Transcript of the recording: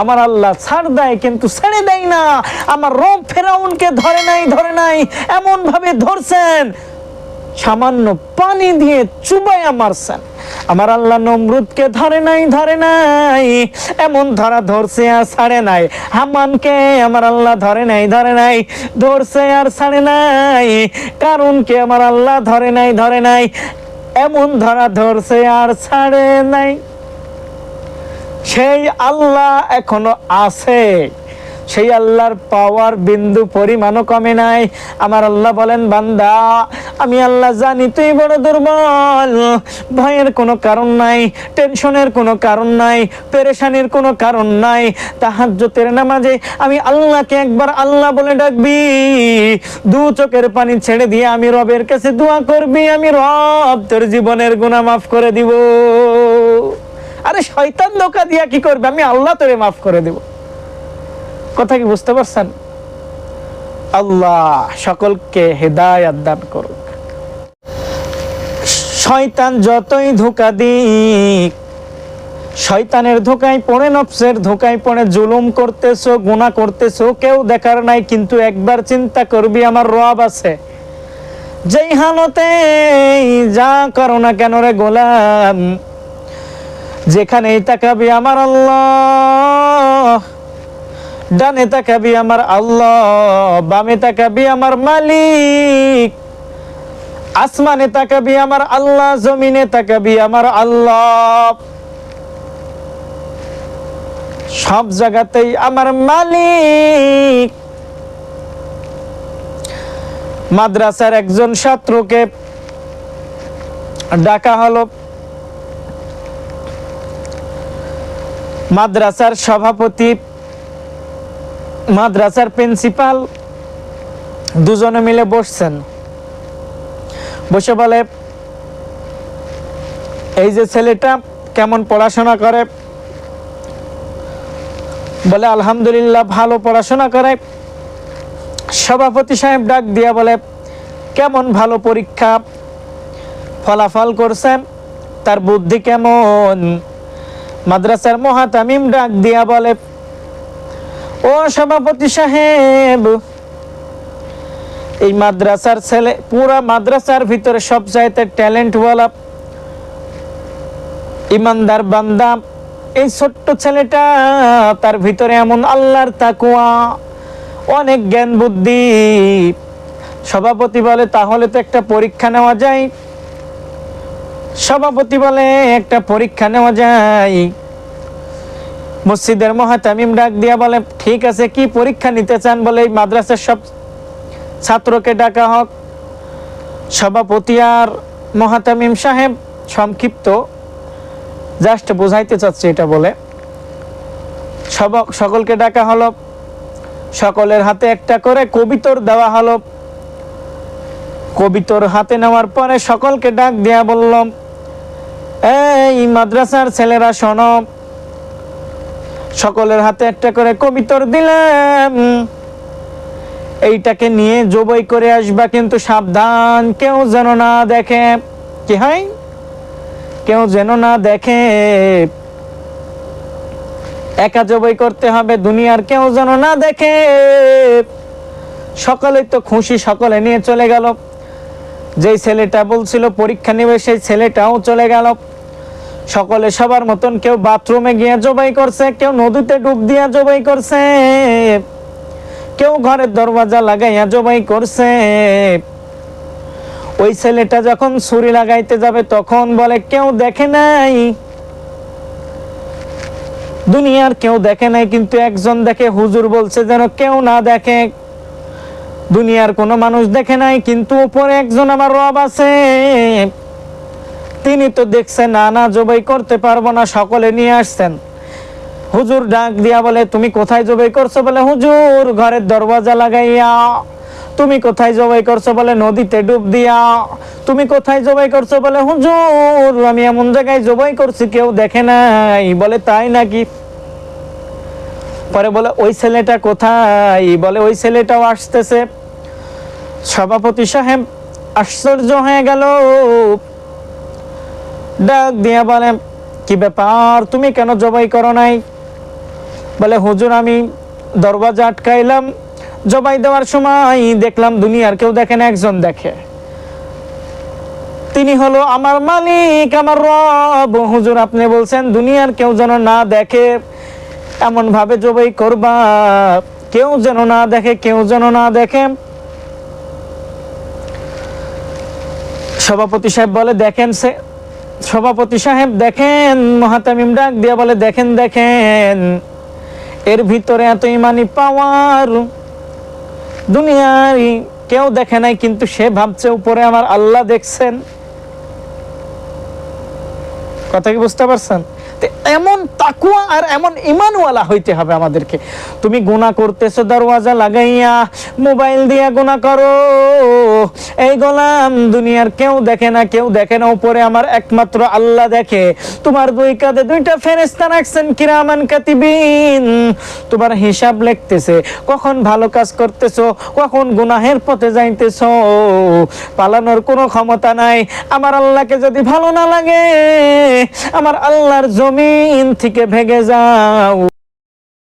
আমার আল্লাহ ছাড় দেয় কিন্তু ছেড়ে দেয় না। আমার রব ফেরাউনকে ধরে নাই, এমন ভাবে ধরছেন সামান্য পানি দিয়ে চুবাইয়া মারছেন। আমার আল্লাহ নমরুদকে ধরে নাই, এমন ধরা ধরছে আর ছাড়ে নাই। হামানকে আমার আল্লাহ ধরে নাই, ধরছে আর ছাড়ে নাই। কারুনকে আমার আল্লাহ ধরে নাই, এমন ধরা ধরছে আর ছাড়ে নাই। সেই আল্লাহ এখনো আছে, সেই আল্লাহর পাওয়ার বিন্দু পরিমাণও কমে নাই। আমার আল্লাহ বলেন, বান্দা আমি আল্লাহ জানি তুই বড় দুর্বল, ভয়ের কোনো কারণ নাই, টেনশনের কোনো কারণ নাই, পেরেশানির কোনো কারণ নাই। তাহাজ্জুদের নামাজে আমি আল্লাহকে একবার আল্লাহ বলে ডাকবি, দু চোখের পানি ছেড়ে দিয়ে আমি রবের কাছে দোয়া করবি, আমি রব তোর জীবনের গুনাহ মাফ করে দিব। আরে শয়তান ধোঁকা দিয়া কি করবে, আমি আল্লাহ তোরে মাফ করে দেব। কথা কি বুঝতে পারছেন? আল্লাহ সকলকে হেদায়েত দান করুক। শয়তান যতই ধোঁকা দিক, শয়তানের ধোঁকায় পড়ে, নফসের ধোঁকায় পড়ে জুলুম করতেছো, গুনাহ করতেছো, কেউ দেখার নাই, কিন্তু একবার চিন্তা করবি আমার রব আছে। যেই হালতে যা করো না কেন রে গোলাম, যেখানেই তাকাবি আমার আল্লাহ, ডানে তাকাবি আমার আল্লাহ, বামে তাকাবি আমার মালিক, আসমানে তাকাবি আমার আল্লাহ, জমিনে তাকাবি আমার আল্লাহ, সব জায়গাতেই আমার মালিক। মাদ্রাসার একজন ছাত্রকে ডাকা হলো। মাদ্রাসার সভাপতি, মাদ্রাসার প্রিন্সিপাল দুজনে মিলে বসছেন। বসে বলে, এই যে ছেলেটা কেমন পড়াশোনা করে? বলে আলহামদুলিল্লাহ ভালো পড়াশোনা করে। সভাপতি সাহেব ডাক দিয়া বলে, কেমন ভালো পরীক্ষা ফলাফল করছেন, তার বুদ্ধি কেমন? মাদ্রাসার মুহাতামিম ডাক দিয়া বলে, ও সভাপতি সাহেব, এই মাদ্রাসার ছেলে পুরা মাদ্রাসার ভিতরে সবচাইতে ট্যালেন্টওয়ালা ইমানদার বান্দা এই ছোট্ট ছেলেটা, তার ভিতরে এমন আল্লাহর তাকওয়া, অনেক জ্ঞান বুদ্ধি। সভাপতি বলে, তাহলে তো একটা পরীক্ষা নেওয়া যায়। সভাপতি বলে, একটা পরীক্ষা নেওয়া যায়। মসজিদের মুহাতামিম ডাক দিয়া বলে, ঠিক আছে, কি পরীক্ষা নিতে চান? বলে, এই মাদ্রাসার সব ছাত্রকে ডাকা হোক। সভাপতি আর মুহাতামিম সাহেব সংক্ষিপ্ত জাস্ট বোঝাইতে চাচ্ছে এটা বলে, সকলকে ডাকা হলো। সকলের হাতে একটা করে কবিতর দেওয়া হলো। কবিতর হাতে নেওয়ার পরে সকলকে ডাক দিয়া বলল, এই মাদ্রাসার ছেলেরা শোনো, সকলের হাতে একটা করে কবিতর দিলাম, এইটাকে নিয়ে জবাই করে আসবা, কিন্তু সাবধান, কেউ যেন না দেখে। কি হয়? কেউ যেন না দেখে। একা জবাই করতে হবে, দুনিয়ার কেউ যেন না দেখে। সকলেই তো খুশি, সকলে নিয়ে চলে গেল। যেই ছেলেটা বলছিল পরীক্ষা নেবে, সেই ছেলেটাও চলে গেল। সকলে সবার মতন, কেউ বাথরুমে গিয়ে জবাই করছে, কেউ নদীতে ডুব দিয়া জবাই করছে, কেউ ঘরের দরজা লাগাইয়া জবাই করছে। ওই ছেলেটা যখন ছুরি লাগাইতে যাবে তখন বলে, কেউ দেখে নাই, দুনিয়ার কেউ দেখে নাই, কিন্তু একজন দেখে। হুজুর বলছে যেন কেউ না দেখে। দুনিয়ার কোনো মানুষ দেখে নাই, কিন্তু উপরে একজন আমার রব আছে, তিনি তো দেখছেন। না জবাই করতে পারবো না, সকলে নিয়ে আসছেন। হুজুর ডাক দিয়া বলে, তুমি কোথায় জবাই করছো? বলে, হুজুর ঘরের দরওয়াজা লাগাইয়া। তুমি কোথায় জবাই করছো? বলে, নদীতে ডুব দিয়া। তুমি কোথায় জবাই করছো? বলে, হুজুর আমি এমন জায়গায় জবাই করছি, কেউ দেখে নাই। বলে, তাই নাকি? পরে বলে, ওই ছেলেটা কোথায়? বলে, ওই ছেলেটাও আসতেছে। সভাপতি সাহেব আশ্চর্য হয়ে গেল, ডাক দিয়া বলে, কি ব্যাপার, তুমি কেন জবাই করো নাই? বলে হুজুর আমি দরওয়াজা আটকাইলাম, জবাই দেওয়ার সময় দেখলাম দুনিয়ার কেউ দেখে না, একজন দেখে, তিনি হলো আমার মালিক, আমার রব। হুজুর আপনি বলছেন দুনিয়ার কেউ যেন না দেখে, এমন ভাবে জবাই করবা কেউ যেন না দেখে, কেউ যেন না দেখে। সভাপতি সাহেব বলে দেখেন, সভাপতি সাহেব দেখেন, মুহাতামিম ডাক দিয়া বলে দেখেন দেখেন, এর ভিতরে এত ইমানি পাওয়ার, দুনিয়ার কেউ দেখে নাই কিন্তু সে ভাবছে উপরে আমার আল্লাহ দেখছেন। কথা কি বুঝতে পারছেন? এমন তাকওয়া আর এমন ঈমানওয়ালা হইতে হবে আমাদেরকে। তুমি গুনাহ করতেছো দরওয়াজা লাগাইয়া, মোবাইল দিয়া গুনাহ করো, এই গোলাম দুনিয়ার কেউ দেখে না, কেউ দেখে না, উপরে আমার একমাত্র আল্লাহ দেখে। তোমার দুই কাঁধে দুইটা ফেরেশতা রাখছেন কিরামান কাতিবিন, তোমার হিসাব লিখতেছে, কখন ভালো কাজ করতেছো, কখন গুনাহের পথে যাইতেছো, পালানোর কোনো ক্ষমতা নাই। আমার আল্লাহকে যদি ভালো না লাগে, আমার আল্লাহর জমিন থেকে ভেগে যাও।